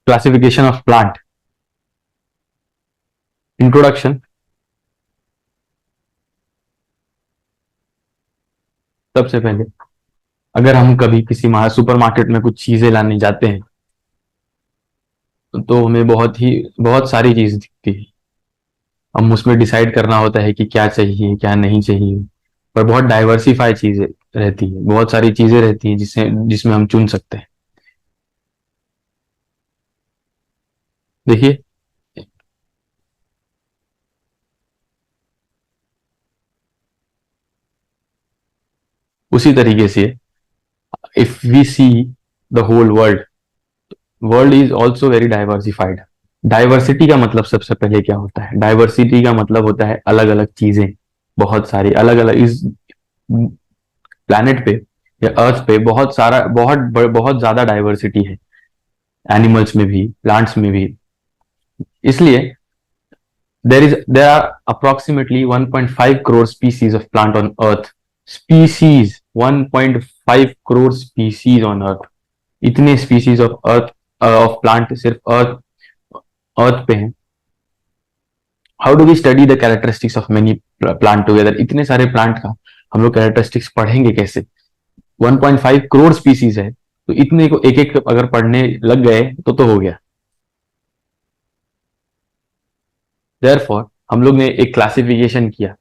Classification of plant. Introduction. सबसे पहले अगर हम कभी किसी सुपर मार्केट में कुछ चीजें लाने जाते हैं तो हमें बहुत सारी चीज दिखती है। हम उसमें डिसाइड करना होता है कि क्या चाहिए क्या नहीं चाहिए। पर बहुत डाइवर्सिफाई चीजें रहती है, बहुत सारी चीजें रहती हैं जिसमें हम चुन सकते हैं। देखिए, उसी तरीके से if we see the whole world, world is also very diversified. Diversity का मतलब सबसे पहले क्या होता है? डाइवर्सिटी का मतलब होता है अलग अलग चीजें, बहुत सारी अलग अलग। इस प्लैनेट पे या अर्थ पे बहुत ज्यादा डाइवर्सिटी है, एनिमल्स में भी प्लांट्स में भी। इसलिए there are approximately 1.5 crore species of plant on earth। species 1.5 crore species on earth। इतने species of earth of plant सिर्फ अर्थ अर्थ पे हैं। How do we study the characteristics of many plant together? इतने सारे plant का हम लोग characteristics पढ़ेंगे कैसे? 1.5 करोड़ स्पीसीज है, तो इतने को एक एक अगर पढ़ने लग गए तो हो गया। देयरफॉर हम लोग ने एक क्लासिफिकेशन किया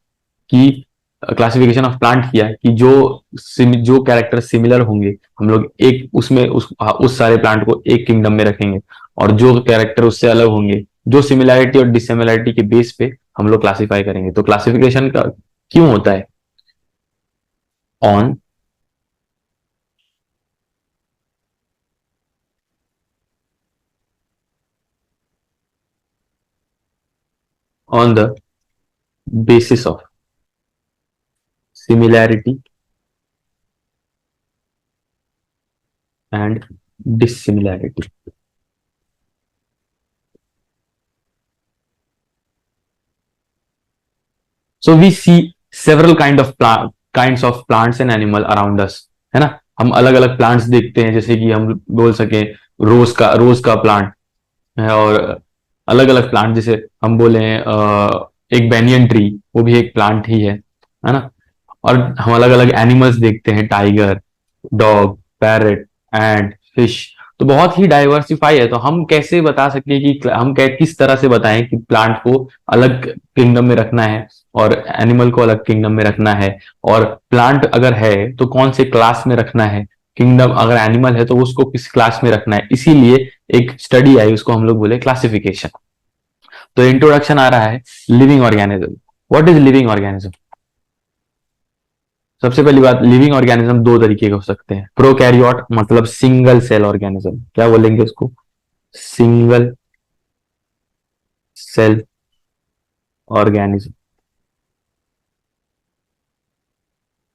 कि क्लासिफिकेशन ऑफ प्लांट किया कि जो कैरेक्टर सिमिलर होंगे हम लोग एक उसमें उस सारे प्लांट को एक किंगडम में रखेंगे, और जो कैरेक्टर उससे अलग होंगे, जो सिमिलैरिटी और डिसिमिलैरिटी के बेस पे हम लोग क्लासिफाई करेंगे। तो क्लासिफिकेशन का क्यों होता है? On on the basis of similarity and dissimilarity. So we see several kinds of plants and animal around us, है ना? हम अलग अलग प्लांट्स देखते हैं, जैसे कि हम बोल सके रोज का प्लांट है, और अलग अलग प्लांट जैसे हम बोले एक बैनियन ट्री, वो भी एक प्लांट ही है ना? और हम अलग अलग एनिमल्स देखते हैं, tiger, dog, parrot, and fish. तो बहुत ही डाइवर्सिफाई है। तो हम कैसे बता सकते हैं कि किस तरह से बताएं कि प्लांट को अलग किंगडम में रखना है और एनिमल को अलग किंगडम में रखना है, और प्लांट अगर है तो कौन से क्लास में रखना है, किंगडम अगर एनिमल है तो उसको किस क्लास में रखना है। इसीलिए एक स्टडी आई, उसको हम लोग बोले क्लासिफिकेशन। तो इंट्रोडक्शन आ रहा है, living organism. What is living organism? सबसे पहली बात, लिविंग ऑर्गेनिज्म दो तरीके के हो सकते हैं। प्रोकैरियोट मतलब सिंगल सेल ऑर्गेनिज्म, क्या बोलेंगे उसको? सिंगल सेल ऑर्गेनिज्म,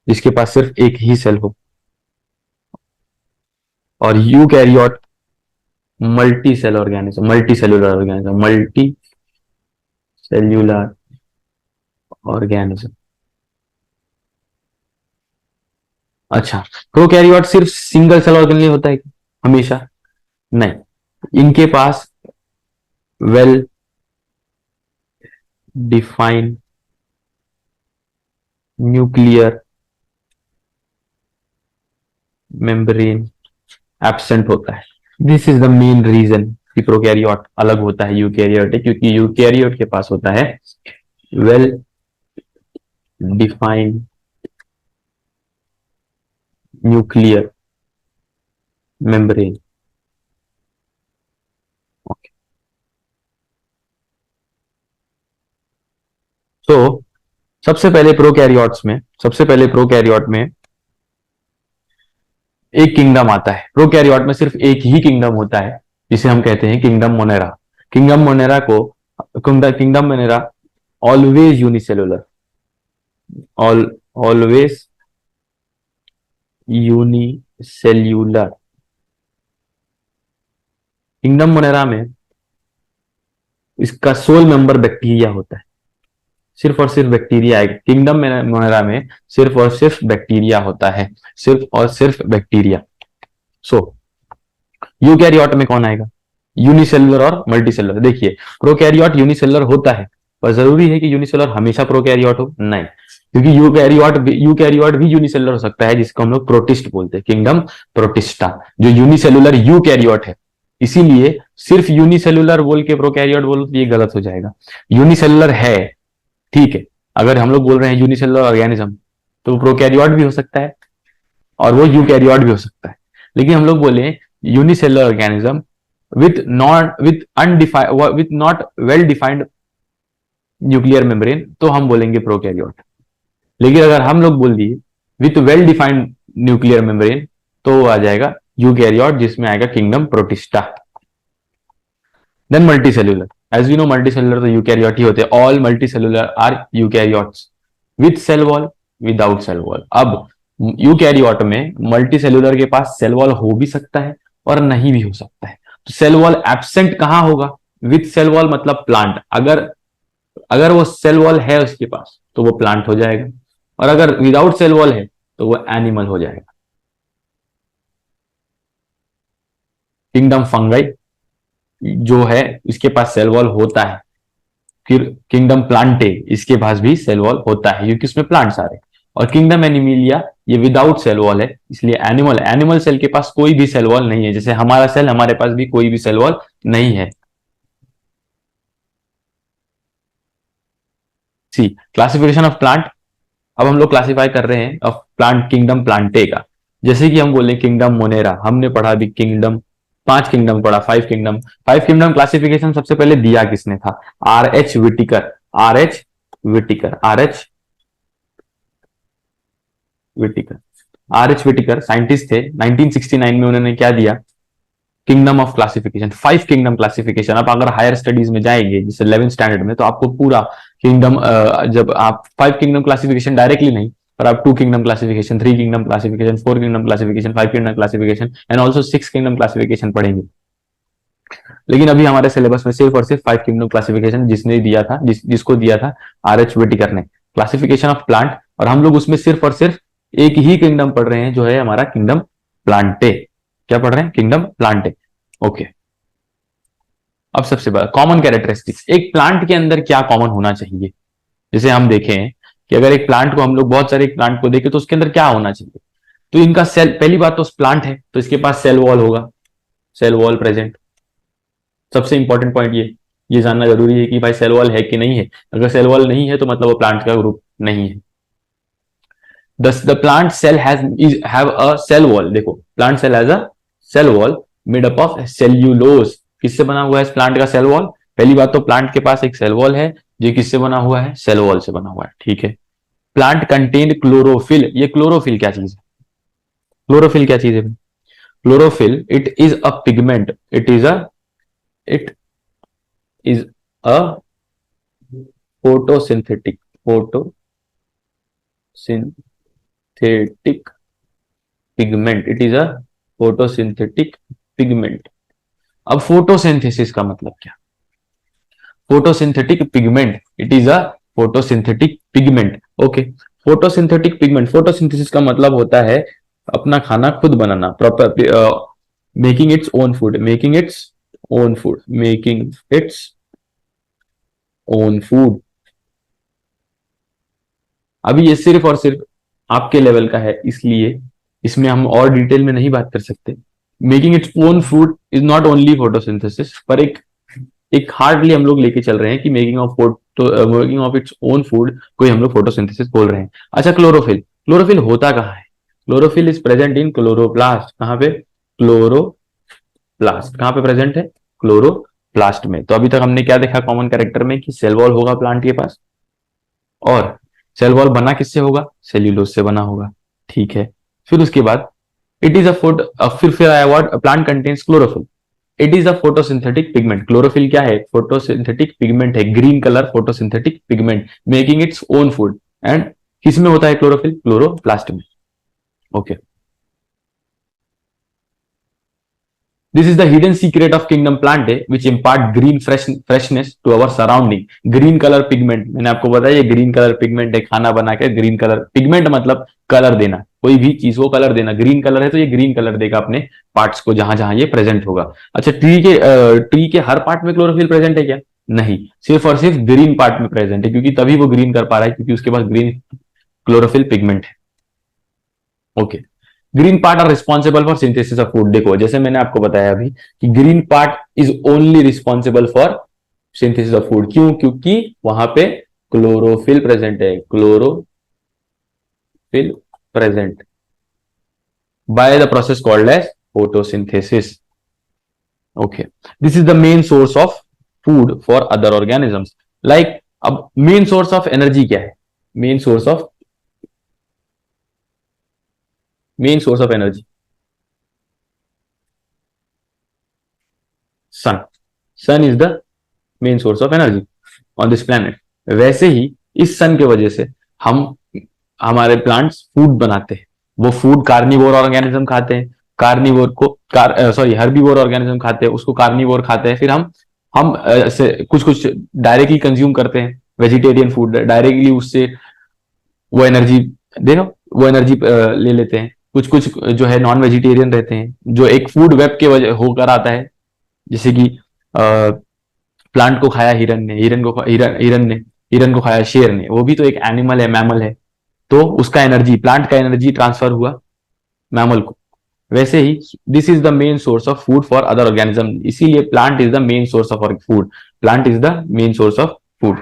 जिसके पास सिर्फ एक ही सेल हो। और eukaryote multi cell organism, multi cellular organism, multi cellular organism. अच्छा, प्रोकैरियोट सिर्फ सिंगल सेल ऑर्गेनिज्म होता है क्या हमेशा? नहीं, इनके पास well defined nuclear membrane absent होता है। This is the main reason कि प्रोकैरियोट अलग होता है यूकैरियोट है, क्योंकि यूकैरियोट के पास होता है वेल डिफाइंड न्यूक्लियर मेम्ब्रेन। तो सबसे पहले प्रोकैरियोट में एक किंगडम आता है। प्रोकैरियोट में सिर्फ एक ही किंगडम होता है, जिसे हम कहते हैं किंगडम मोनेरा। किंगडम मोनेरा को kingdom Monera always unicellular, always unicellular. Kingdom Monera में इसका सोल मेंबर बैक्टीरिया होता है, सिर्फ और सिर्फ बैक्टीरिया है। किंगडम मोनेरा में सिर्फ और सिर्फ बैक्टीरिया होता है, सिर्फ और सिर्फ बैक्टीरिया। सो यूकैरियोट में कौन आएगा? यूनिसेलुलर और मल्टीसेलुलर। देखिए प्रोकैरियोट यूनिसेलुलर होता है, पर जरूरी है कि यूनिसेलुलर हमेशा प्रोकैरियोट हो? नहीं, क्योंकि यूकैरियोट भी यूनिसेलुलर हो सकता है, जिसको हम लोग प्रोटिस्ट बोलते हैं, किंगडम प्रोटिस्टा, जो यूनिसेलुलर यूकैरियोट है। इसीलिए सिर्फ यूनिसेलुलर बोल के प्रोकैरियोट बोलो तो ये गलत हो जाएगा। यूनिसेलुलर है, ठीक है, अगर हम लोग बोल रहे हैं यूनिसेलुलर ऑर्गेनिज्म, तो वो प्रोकैरियोट भी हो सकता है और वो यूकैरियोट भी हो सकता है। लेकिन हम लोग बोले unicellular organism with not well defined nuclear membrane, तो हम बोलेंगे प्रोकैरियोट। लेकिन अगर हम लोग बोल दिए with well defined nuclear membrane, तो आ जाएगा यूकैरियोट, जिसमें आएगा kingdom Protista. Then multicellular, as we know multicellular तो यूकैरियोट ही होते हैं। All multicellular are eukaryotes with cell wall, without cell wall. अब यूकैरियोट में मल्टीसेलुलर के पास सेल वॉल हो भी सकता है और नहीं भी हो सकता है। तो सेल वॉल एब्सेंट कहां होगा? विथ सेल वॉल मतलब प्लांट। अगर अगर वो सेल वॉल है उसके पास तो वो प्लांट हो जाएगा, और अगर विदाउट सेल वॉल है तो वो एनिमल हो जाएगा। किंगडम फंगाई जो है इसके पास सेल वॉल होता है। फिर किंगडम प्लांटे, इसके पास भी सेल वॉल होता है क्योंकि उसमें प्लांट्स आ रहे हैं। और किंगडम एनिमिलिया ये विदाउट सेल वॉल है, इसलिए एनिमल सेल के पास कोई भी सेल वॉल नहीं है। जैसे हमारा सेल, हमारे पास भी कोई भी सेल वॉल नहीं है। सी क्लासिफिकेशन ऑफ प्लांट। अब हम लोग क्लासिफाई कर रहे हैं ऑफ प्लांट किंगडम प्लांटे का। जैसे कि हम बोले किंगडम मोनेरा, हमने पढ़ा अभी किंगडम, 5 किंगडम पढ़ा, 5 किंगडम। 5 किंगडम क्लासिफिकेशन सबसे पहले दिया किसने था? R H विटिकर। R H विटिकर scientist थे। 1969 में उन्होंने क्या दिया? Kingdom of classification, 5 kingdom classification. आप अगर हायर स्टडीज में जाएंगे जैसे 11th स्टैंडर्ड में, तो आपको पूरा किंगडम, जब आप 5 किंगडम क्लासिफिकेशन डायरेक्टली नहीं, पर आप 2 kingdom classification, 3 kingdom classification, 4 kingdom classification, 5 kingdom classification and also 6 kingdom classification पढ़ेंगे। लेकिन अभी हमारे सिलेबस में सिर्फ और सिर्फ 5 किंगडम क्लासिफिकेशन जिसने दिया था, जिसको दिया था R H विटिकर ने, क्लासिफिकेशन ऑफ प्लांट। और हम लोग उसमें सिर्फ और सिर्फ एक ही किंगडम पढ़ रहे हैं, जो है हमारा किंगडम प्लांटे। क्या पढ़ रहे हैं? Kingdom Plantae. ओके। अब सबसे बड़ा कॉमन कैरेक्टरिस्टिक्स, एक प्लांट के अंदर क्या कॉमन होना चाहिए? जैसे हम देखें कि अगर एक प्लांट को, हम लोग बहुत सारे प्लांट को देखें तो उसके अंदर क्या होना चाहिए? तो इनका सेल, पहली बात तो प्लांट है तो इसके पास सेल वॉल होगा, सेल वॉल प्रेजेंट। सबसे इंपॉर्टेंट पॉइंट ये जानना जरूरी है कि भाई सेल वॉल है कि नहीं है। अगर सेल वॉल नहीं है तो मतलब वो प्लांट का ग्रुप नहीं है। The plant cell have a cell wall. देखो plant cell has a cell wall made up of cellulose. किससे बना हुआ है इस प्लांट का सेल वॉल? पहली बात तो प्लांट के पास एक सेल वॉल है जो किससे बना हुआ है? सेल वॉल से बना हुआ है, ठीक है। Plant contain chlorophyll. ये क्लोरोफिल क्या चीज है? क्लोरोफिल क्या चीज है? Chlorophyll it is a pigment, it is a photosynthetic photosynthetic pigment. It is a photosynthetic pigment. अब फोटोसिंथेसिस का मतलब क्या? Photosynthetic pigment, it is a photosynthetic pigment. Okay. Photosynthetic pigment, photosynthesis का मतलब होता है अपना खाना खुद बनाना, proper making its own food, making its own food. अभी ये सिर्फ और सिर्फ आपके लेवल का है, इसलिए इसमें हम और डिटेल में नहीं बात कर सकते। Making its own food is not only photosynthesis, पर एक एक हार्डली हम लोग लेके चल रहे हैं कि making of its own food को हम लोग फोटोसिंथेसिस बोल रहे हैं। अच्छा, क्लोरोफिल, क्लोरोफिल होता कहाँ है? Chlorophyll is present in chloroplast. कहाँ पे? क्लोरोप्लास्ट। कहाँ पे प्रेजेंट है? क्लोरोप्लास्ट में। तो अभी तक हमने क्या देखा कॉमन कैरेक्टर में? कि सेल वॉल होगा प्लांट के पास, और सेल वॉल बना किससे होगा? सेल्यूलोज से बना होगा, ठीक है। फिर उसके बाद इट इज अ फूड, फिर आया word plant contains chlorophyll. It is a photosynthetic pigment. Chlorophyll क्या है? फोटोसिंथेटिक पिगमेंट है, green colour photosynthetic pigment, making its own food. And किस में होता है क्लोरोफिल? क्लोरोप्लास्ट में। Okay. This is the hidden secret of kingdom plant which impart green freshness to our surrounding. Green colour pigment, मैंने आपको बताया ये ग्रीन कलर पिगमेंट है, खाना बना के ग्रीन कलर पिगमेंट मतलब कलर देना, कोई भी चीज को कलर देना। ग्रीन कलर है तो ये ग्रीन कलर देगा अपने पार्ट्स को जहां जहां ये प्रेजेंट होगा। अच्छा, ट्री के हर पार्ट में क्लोरोफिल प्रेजेंट है क्या? नहीं, सिर्फ और सिर्फ ग्रीन पार्ट में प्रेजेंट है, क्योंकि तभी वो ग्रीन कर पा रहा है क्योंकि उसके पास ग्रीन क्लोरोफिल पिगमेंट है। Okay, green part are responsible for synthesis of food. देखो जैसे मैंने आपको बताया अभी कि green part is only responsible for synthesis of food. क्यों? क्योंकि वहां पे क्लोरोफिल प्रेजेंट है, chlorophyll present by the process called as photosynthesis. Okay, this is the main source of food for other organisms. Like अब main source of energy क्या है? Main source of energy sun. Sun is the main source of energy on this planet. वैसे ही इस सन के वजह से हम हमारे प्लांट्स फूड बनाते हैं। वो फूड कार्निवोर ऑर्गेनिज्म खाते हैं, कार्निवोर को हर्बीवोर ऑर्गेनिज्म खाते हैं, उसको कार्निवोर खाते हैं। फिर हम कुछ कुछ डायरेक्टली कंज्यूम करते हैं वेजिटेरियन फूड, डायरेक्टली उससे वो एनर्जी देखो वो एनर्जी ले लेते हैं। कुछ कुछ जो है नॉन वेजिटेरियन रहते हैं, जो एक फूड वेब के वजह होकर आता है, जैसे कि प्लांट को खाया हिरन ने, हिरन को खाया शेर ने, वो भी तो एक एनिमल है, मैमल है, तो उसका एनर्जी, प्लांट का एनर्जी ट्रांसफर हुआ मैमल को। वैसे ही this is the main source of food for other organism, इसीलिए plant is the main source of food. Plant is the main source of food.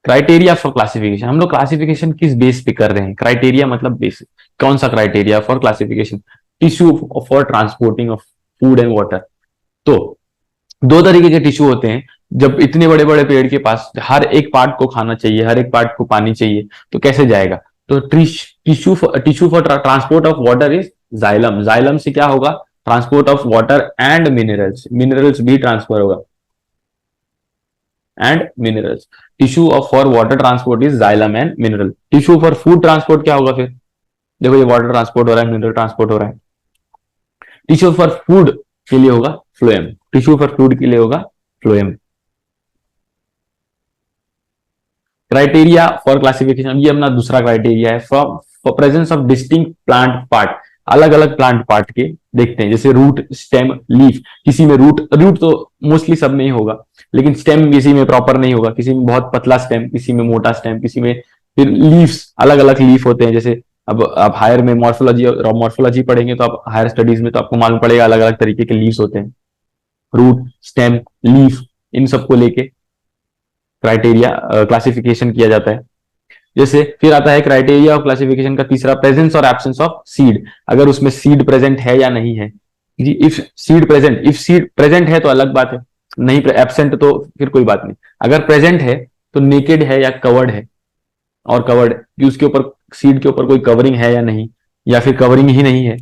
Criteria for classification, हम लोग classification किस base पे कर रहे हैं? क्राइटेरिया मतलब बेस, कौन सा criteria for classification? Tissue for transporting of food and water. तो दो तरीके के टिश्यू होते हैं। जब इतने बड़े बड़े पेड़ के पास हर एक पार्ट को खाना चाहिए, हर एक पार्ट को पानी चाहिए, तो कैसे जाएगा? तो tissue for transport of water is xylem. Xylem से क्या होगा? Transport of water and minerals, minerals भी ट्रांसफर होगा, and minerals. Tissue for water transport is xylem and mineral. Tissue for food transport क्या होगा फिर? देखो ये वाटर ट्रांसपोर्ट हो रहा है, मिनरल ट्रांसपोर्ट हो रहा है। टिश्यू फॉर फूड के लिए होगा फ्लोएम, टिश्यू फॉर फूड के लिए होगा फ्लोएम। क्राइटेरिया फॉर क्लासिफिकेशन, ये अपना दूसरा क्राइटेरिया है। For presence of distinct plant part, अलग अलग प्लांट पार्ट के देखते हैं, जैसे रूट, स्टेम, लीफ। किसी में रूट तो मोस्टली सब में ही होगा, लेकिन स्टेम किसी में प्रॉपर नहीं होगा, किसी में बहुत पतला स्टेम, किसी में मोटा स्टेम, किसी में फिर लीव्स, अलग अलग लीफ होते हैं। जैसे अब आप हायर में मॉर्फोलॉजी पढ़ेंगे तो आप हायर स्टडीज में तो आपको मालूम पड़ेगा अलग अलग तरीके के लीव्स होते हैं, रूट, स्टेम, लीफ, इन सबको लेके क्राइटेरिया क्लासिफिकेशन किया जाता है। जैसे फिर आता है क्राइटेरिया ऑफ क्लासिफिकेशन का तीसरा, प्रेजेंस और एब्सेंस ऑफ सीड। अगर उसमें सीड प्रेजेंट है या नहीं है। इफ सीड प्रेजेंट है तो अलग बात है, नहीं एब्सेंट तो फिर कोई बात नहीं। अगर प्रेजेंट है तो नेकेड है या कवर्ड है, और कवर्ड कि उसके ऊपर, सीड के ऊपर कोई कवरिंग है या नहीं, या फिर कवरिंग ही नहीं है।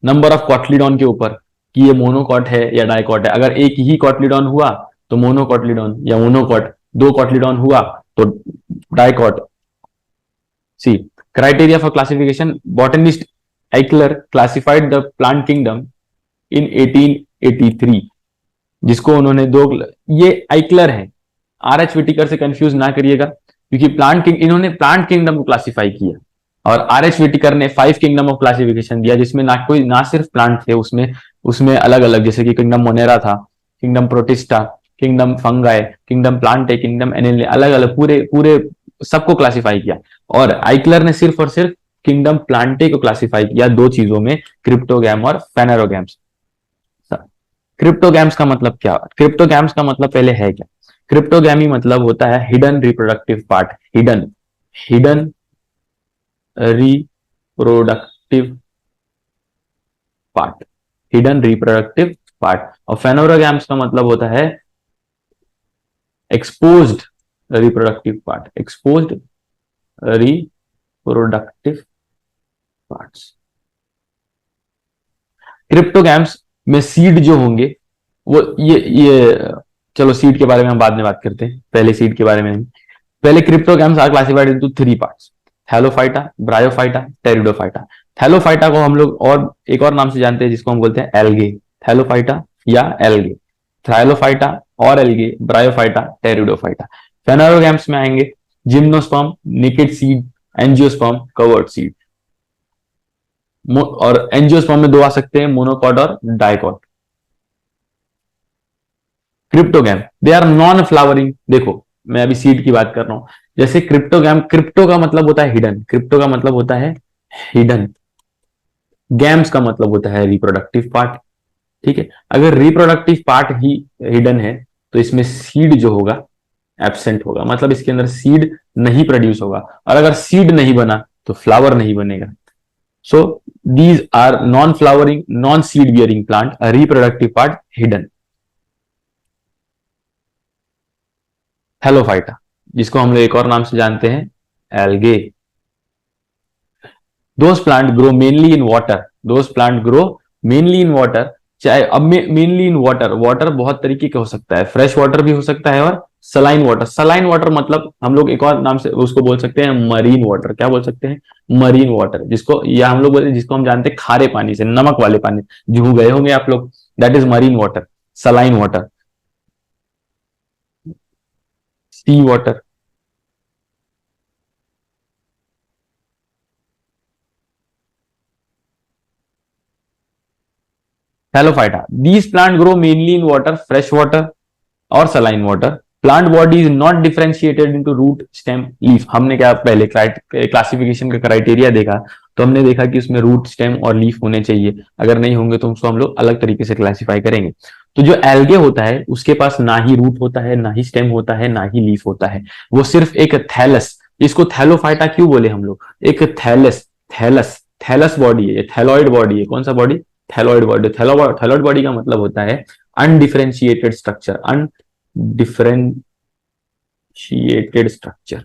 नंबर ऑफ कॉटलीडॉन के ऊपर कि ये मोनोकॉट है या डाइकॉट है। अगर एक ही कॉटलीडॉन हुआ तो मोनोकॉटलीडॉन, या मोनोकॉट, दो कॉटलीडॉन हुआ तो dicot. See criteria for classification, botanist Eichler classified the plant kingdom in 1883, जिसको उन्होंने दो, ये आइक्लर है, आर.एच. विटिकर से कंफ्यूज ना करिएगा, क्योंकि इन्होंने प्लांट किंगडम को क्लासिफाई किया, और आर.एच. विटिकर ने 5 किंगडम ऑफ क्लासिफिकेशन दिया, जिसमें ना सिर्फ प्लांट थे, उसमें अलग अलग, जैसे कि किंगडम मोनेरा था, kingdom Protista, kingdom Fungi, kingdom Plantae, kingdom Animalia, अलग अलग पूरे सबको क्लासिफाई किया। और आइक्लर ने सिर्फ और सिर्फ किंगडम प्लांटे को क्लासिफाई किया दो चीजों में, क्रिप्टोगैम और फेनेरोगैम्स। क्रिप्टोगैम्स का मतलब क्या? क्रिप्टोगैम्स का मतलब पहले है क्या? क्रिप्टोगैमी मतलब होता है hidden reproductive part, hidden reproductive part, hidden reproductive part. और फेनोरोगैम्स का मतलब होता है exposed reproductive part, exposed reproductive parts. Cryptogams में सीड जो होंगे वो ये चलो सीड के बारे में हम बाद में बात करते हैं, पहले सीड के बारे में। पहले cryptogams are classified into 3 parts, thallophyta, bryophyta, pteridophyta. Thallophyta को हम लोग और एक और नाम से जानते हैं जिसको हम बोलते हैं एल्गे, थैलोफाइटा या एल्गे, थैलोफाइटा और एल्गे, ब्रायोफाइटा, टेरिडोफाइटा। फेनोरोगैम्स में आएंगे gymnosperm, naked seed, angiosperm, covered seed. और एंजियोस्पर्म में दो आ सकते हैं, मोनोकॉट और dicot. Cryptogam, they are non flowering. देखो मैं अभी सीड की बात कर रहा हूं, जैसे क्रिप्टोगैम, क्रिप्टो का मतलब होता है हिडन, क्रिप्टो का मतलब होता है हिडन, गैम्स का मतलब होता है रिप्रोडक्टिव पार्ट। ठीक है, अगर रिप्रोडक्टिव पार्ट ही हिडन है तो इसमें सीड जो होगा एब्सेंट होगा, मतलब इसके अंदर सीड नहीं प्रोड्यूस होगा, और अगर सीड नहीं बना तो फ्लावर नहीं बनेगा। So these are non flowering, non seed bearing plant, reproductive part hidden. Thallophyta, जिसको हम लोग एक और नाम से जानते हैं algae, those plant grow mainly in water, those plant grow mainly in water. चाहे अब मेनली इन वाटर, वाटर बहुत तरीके का हो सकता है, फ्रेश वाटर भी हो सकता है और सलाइन वाटर। सलाइन वाटर मतलब हम लोग एक और नाम से उसको बोल सकते हैं मरीन वाटर। क्या बोल सकते हैं? मरीन वाटर, जिसको या हम लोग बोलते हैं, जिसको हम जानते हैं खारे पानी से, नमक वाले पानी, जो गए होंगे आप लोग, that is marine water, saline water, sea water. Thallophyta. These plants grow mainly in water, fresh water और saline water. Plant body is not differentiated into root, stem, leaf. हमने क्या पहले क्लासिफिकेशन का क्राइटेरिया देखा, तो हमने देखा कि उसमें रूट, स्टेम और लीफ होने चाहिए, अगर नहीं होंगे तो उसको हम लोग अलग तरीके से क्लासिफाई करेंगे। तो जो एल्गे होता है उसके पास ना ही रूट होता है, ना ही स्टेम होता है, ना ही लीफ होता है, वो सिर्फ एक थैलस, इसको थैलोफाइटा क्यों बोले हम लोग, एक थैलस, थैलस, थैलस बॉडी है, थैलॉइड बॉडी है। कौन सा body? Thalloid body. Thalloid body का मतलब होता है undifferentiated structure, undifferentiated structure,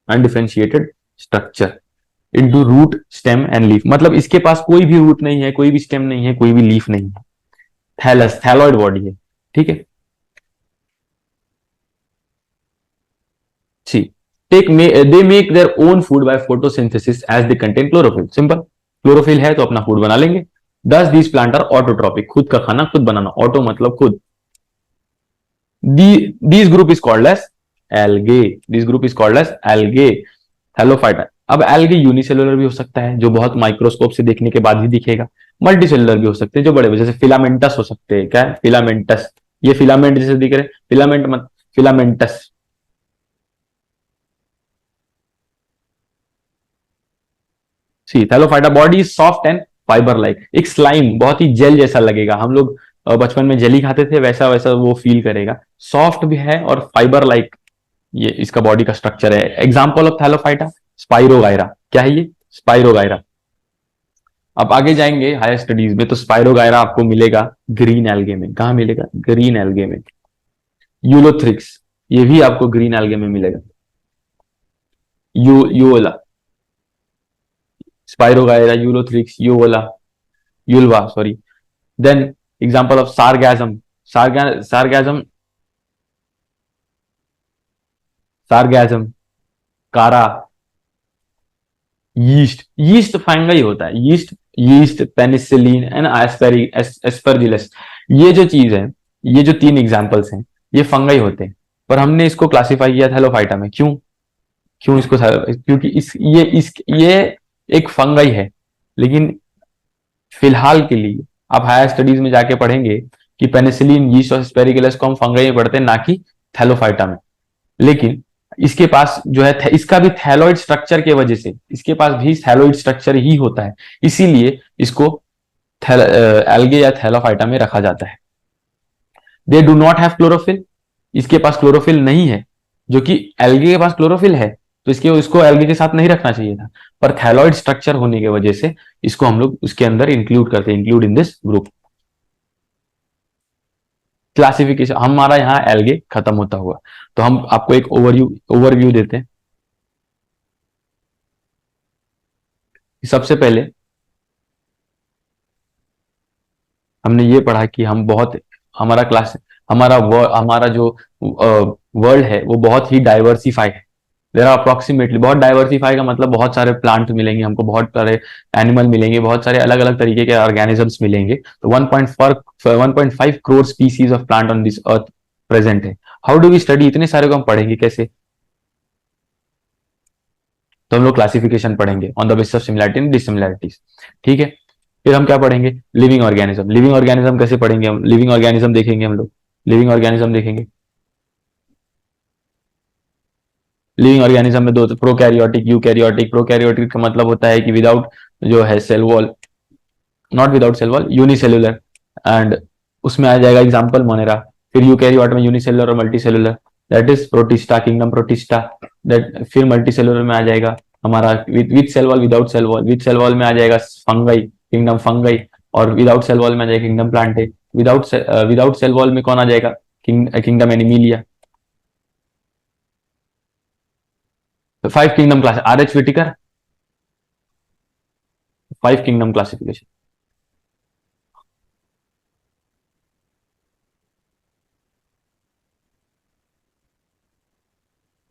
undifferentiated structure into root, stem and leaf. मतलब इसके पास कोई भी रूट नहीं है, कोई भी स्टेम नहीं है, कोई भी लीफ नहीं है, थैलस, थैलॉइड बॉडी है। ठीक है, see take they make their own food by photosynthesis as they contain chlorophyll. Simple, chlorophyll है तो अपना फूड बना लेंगे। दस दीज प्लांट आर ऑटोट्रॉपिक, खुद का खाना खुद बनाना, ऑटो मतलब खुद। This group is called as algae, this group is called as algae, thallophyta. अब एल्गे यूनिसेलुलर भी हो सकता है, जो बहुत माइक्रोस्कोप से देखने के बाद ही दिखेगा, मल्टीसेलुलर भी हो सकते हैं, जो बड़े जैसे फिलामेंटस हो सकते हैं। क्या है? फिलामेंटस, ये फिलामेंट जैसे दिख रहे, फिलामेंट मत, filamentous. See thallophyta body is soft and fiber like, एक स्लाइम, बहुत ही जेल जैसा लगेगा। हम लोग बचपन में जेली खाते थे, वैसा वैसा वो फील करेगा, सॉफ्ट भी है और फाइबर लाइक, ये इसका बॉडी का स्ट्रक्चर है। Example of Thallophyta, spirogyra. क्या है ये? स्पाइरोगायरा। अब आगे जाएंगे हायर स्टडीज में तो स्पाइरोगायरा आपको मिलेगा ग्रीन एल्गे में। कहा मिलेगा? ग्रीन एल्गे में। यूलोथ्रिक्स, ये भी आपको ग्रीन एल्गे में मिलेगा। Ulva, spirogyra, ulothrix, ulva, ulva sorry. Then example of sargassum, sargassum, sargassum, chara, yeast, yeast fungi होता है, yeast, yeast, penicillin and aspergillus. ये जो चीज है, ये जो तीन एग्जांपल्स हैं, ये फंगाई होते हैं, पर हमने इसको क्लासिफाई किया थैलोफाइटा में। क्यों? क्यों इसको क्योंकि ये एक फंगाई है, लेकिन फिलहाल के लिए आप हायर स्टडीज में जाके पढ़ेंगे कि पेनिसिलिन, यीस्ट और एस्पेरिगुलस को हम फंगाई में पढ़ते हैं, ना कि थैलोफाइटा में। लेकिन इसके पास जो है, इसका भी थैलोइड स्ट्रक्चर के वजह से, इसके पास भी थैलोइड स्ट्रक्चर ही होता है, इसीलिए इसको एल्गे या थैलोफाइटा में रखा जाता है। They do not have chlorophyll, इसके पास क्लोरोफिल नहीं है, जो कि एल्गे के पास क्लोरोफिल है, तो इसको एल्गे के साथ नहीं रखना चाहिए था, पर थैलोइड स्ट्रक्चर होने की वजह से इसको हम लोग उसके अंदर इंक्लूड करते हैं, include in this group. Classification हमारा यहाँ एल्गे खत्म होता हुआ, तो हम आपको एक ओवरव्यू देते हैं। सबसे पहले हमने ये पढ़ा कि हम बहुत, हमारा क्लास, हमारा जो वर्ल्ड है वो बहुत ही डाइवर्सिफाई है। देर आर अप्रोक्सीमेटली, बहुत डाइवर्सिफाई का मतलब बहुत सारे प्लांट मिलेंगे हमको, बहुत सारे एनिमल मिलेंगे, बहुत सारे अलग अलग तरीके के ऑर्गेनिजम्स मिलेंगे। तो 1.5 crore species of plant on this earth present है। हाउ डू वी स्टडी, इतने सारे को हम पढ़ेंगे कैसे? तो हम लोग क्लासिफिकेशन पढ़ेंगे on the basis of similarity and dissimilarities. ठीक है, फिर हम क्या पढ़ेंगे? Living organism. लिविंग ऑर्गेनिज्म कैसे पढ़ेंगे हम? लिविंग ऑर्गेनिज्म देखेंगे हम लोग, लिविंग ऑर्गेनिज्म देखेंगे। लिविंग ऑर्गेनिज्म में दो, प्रोकैरियोटिक, यूकैरियोटिक। प्रोकैरियोटिक का मतलब होता है कि विदाउट जो है cell wall, not without cell wall, unicellular, and उसमें आ जाएगा एग्जांपल मोनेरा। फिर यूकैरियोट में यूनिसेलुलर और multicellular, that is protista, kingdom protista. That फिर मल्टीसेलुलर में आ जाएगा हमारा with cell wall, without cell wall. With cell wall में आ जाएगा फंगाई, किंगडम फंगाई, और विदाउट सेल वॉल में आ जाएगा kingdom plantae. Without cell wall में कौन आ जाएगा? Kingdom animalia. तो 5 kingdom class, R H विटिकर, 5 kingdom classification.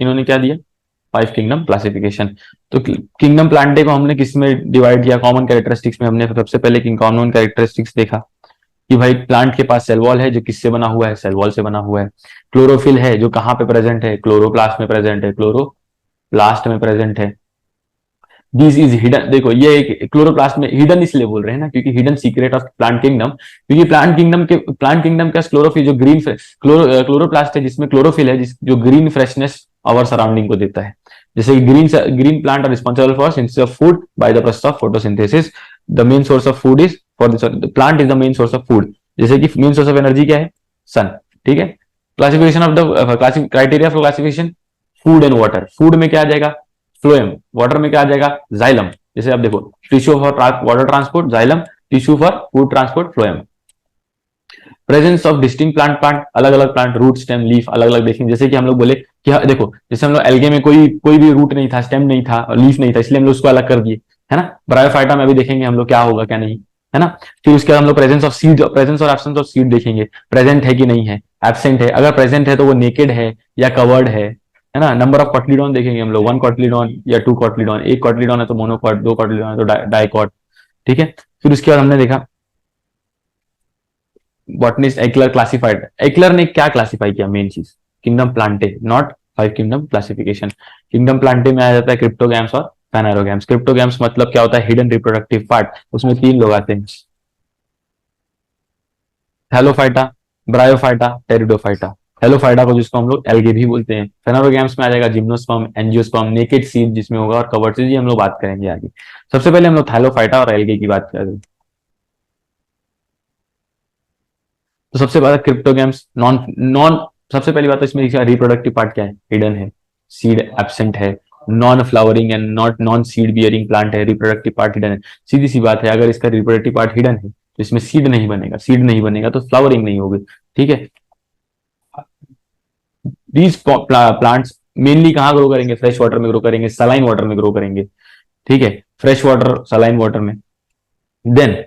इन्होंने क्या दिया? 5 किंगडम क्लासिफिकेशन। तो किंगडम प्लांटे को हमने किस में डिवाइड किया? कॉमन कैरेक्टरिस्टिक्स में। हमने सबसे पहले कॉमन कैरेक्टरिस्टिक्स देखा कि भाई प्लांट के पास सेल वॉल है, जो किससे बना हुआ है? सेल वॉल से बना हुआ है। क्लोरोफिल है, जो कहां पे प्रेजेंट है? क्लोरोप्लास्ट में प्रेजेंट है, क्लोरोप्लास्ट में प्रेजेंट है। दिस इज हिडन, देखो ये एक क्लोरोप्लास्ट में हिडन इसलिए बोल रहे हैं ना, क्योंकि hidden secret of plant kingdom, क्योंकि प्लांट किंगडम का क्लोरोफिल, जो ग्रीन क्लोरोप्लास्ट है जिसमें क्लोरोफिल है, जो ग्रीन फ्रेशनेस आवर सराउंडिंग को देता है। जैसे green plant are responsible for synthesis of food by the process of photosynthesis. The main source of food is for plant is the main source of food. जैसे कि main source of energy क्या है? सन। ठीक है। Classification of the criteria for classification, food and water. Food में क्या आ जाएगा? Phloem. Water में क्या आ जाएगा? जाइलम। जैसे आप देखो, tissue for water transport xylem, tissue for food transport phloem. Presence of distinct plant, अलग अलग प्लांट, रूट स्टेम लीफ अलग अलग देखेंगे। जैसे कि हम लोग बोले कि देखो, जैसे हम लोग एल्गे में कोई भी रूट नहीं था, स्टेम नहीं था, लीफ नहीं था, इसलिए हम लोग उसको अलग कर दिए, है ना। ब्रायोफाइटा में भी देखेंगे हम लोग क्या होगा क्या नहीं, है ना। फिर उसके बाद हम लोग प्रेजेंस ऑफ सीड, प्रेजेंस और एब्सेंस ऑफ सीड देखेंगे, प्रेजेंट है कि नहीं है, एब्सेंट है। अगर प्रेजेंट है तो वो नेकेड है या कवर्ड है ना। नंबर ऑफ कॉटलीडॉन देखेंगे हम लोग, 1 कॉटलीडॉन या 2 कॉटलीडॉन। एक कॉटलीडॉन है तो मोनोकॉट, 2 कॉटलीडॉन है तो डाइकॉट। ठीक है। फिर उसके बाद हमने देखा बॉटनिस्ट एक्लर क्लासिफाइड। एक्लर ने क्या क्लासिफाई किया? मेन चीज kingdom Plantae, not 5 kingdom classification. Kingdom Plantae में आ जाता है क्रिप्टोगैम्स और पैनारोगैम्स। क्रिप्टोगैम्स मतलब क्या होता है? Hidden reproductive part. उसमें 3 लोग आते हैं, हेलोफाइटा, ब्रायोफाइटा, टेरिडोफाइटा। हेलोफाइटा को जिसको हम लोग एल्गे भी बोलते हैं। फेनोरोगैम्स में आ जाएगा जिम्नोस्पर्म, एंजियोस्पर्म, नेकेड सीड जिसमें होगा, और कवर्ड सीड, हम लोग बात करेंगे आगे। सबसे पहले हम लोग थैलोफाइटा और एल्गे की बात करें। तो सबसे पहले क्रिप्टोगैम्स नॉन नॉन सबसे पहली बात तो इसमें रिप्रोडक्टिव पार्ट क्या है? हिडन है, सीड एब्सेंट है, non flowering and non seed bearing plant है, रिप्रोडक्टिव पार्ट हिडन है। सीधी सी बात है, अगर इसका रिप्रोडक्टिव पार्ट हिडन है तो इसमें सीड नहीं बनेगा, सीड नहीं बनेगा तो फ्लावरिंग नहीं होगी। ठीक है। दीज प्लांट्स मेनली कहाँ ग्रो करेंगे? फ्रेश वाटर में ग्रो करेंगे, सलाइन वाटर में ग्रो करेंगे। ठीक है, फ्रेश वाटर, सलाइन वाटर में। देन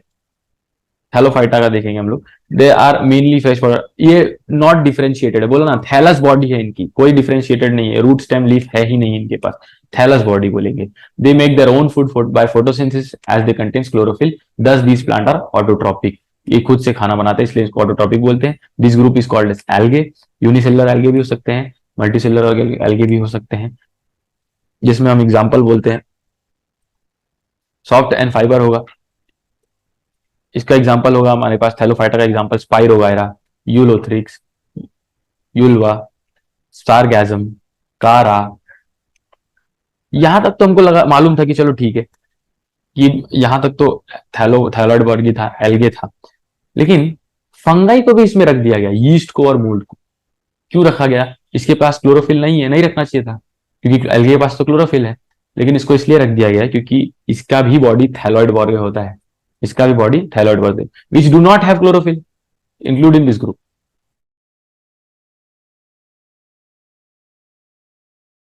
थैलोफाइटा का देखेंगे हम लोग, they are mainly fresh water. ये नॉट डिफरेंशिएटेड है, बोला ना, थैलस बॉडी है इनकी, कोई डिफरेंशिएटेड नहीं है, रूट स्टेम लीफ है ही नहीं इनके पास, थैलस बॉडी बोलेंगे। They make their own food by photosynthesis as they contains chlorophyll, thus these plant are autotrophic. ये खुद से खाना बनाते हैं इसलिए इसको ऑटोट्रॉपिक बोलते हैं। This group is called as algae. Unicellular algae भी हो सकते हैं, मल्टीसेलुलर एल्गे भी हो सकते हैं, जिसमें हम एग्जाम्पल बोलते हैं सॉफ्ट एंड फाइबर होगा। इसका एग्जांपल होगा हमारे पास थैलोफाइटा का एग्जांपल स्पाइरोगायरा, यूलोथ्रिक्स, यूल्वा, स्टारगैजम, कारा। यहां तक तो हमको लगा मालूम था कि चलो ठीक है, कि यहां तक तो थैलोइड वर्गी था, एल्गे था। लेकिन फंगाई को भी इसमें रख दिया गया, यीस्ट को और मोल्ड को। क्यों रखा गया? इसके पास क्लोरोफिल नहीं है, नहीं रखना चाहिए था, क्योंकि एल्गे के पास तो क्लोरोफिल है। लेकिन इसको इसलिए रख दिया गया क्योंकि इसका भी बॉडी थैलोइड वर्ग होता है, इसका भी बॉडी थैलोइड वर्ग, which do not have chlorophyll include in this group.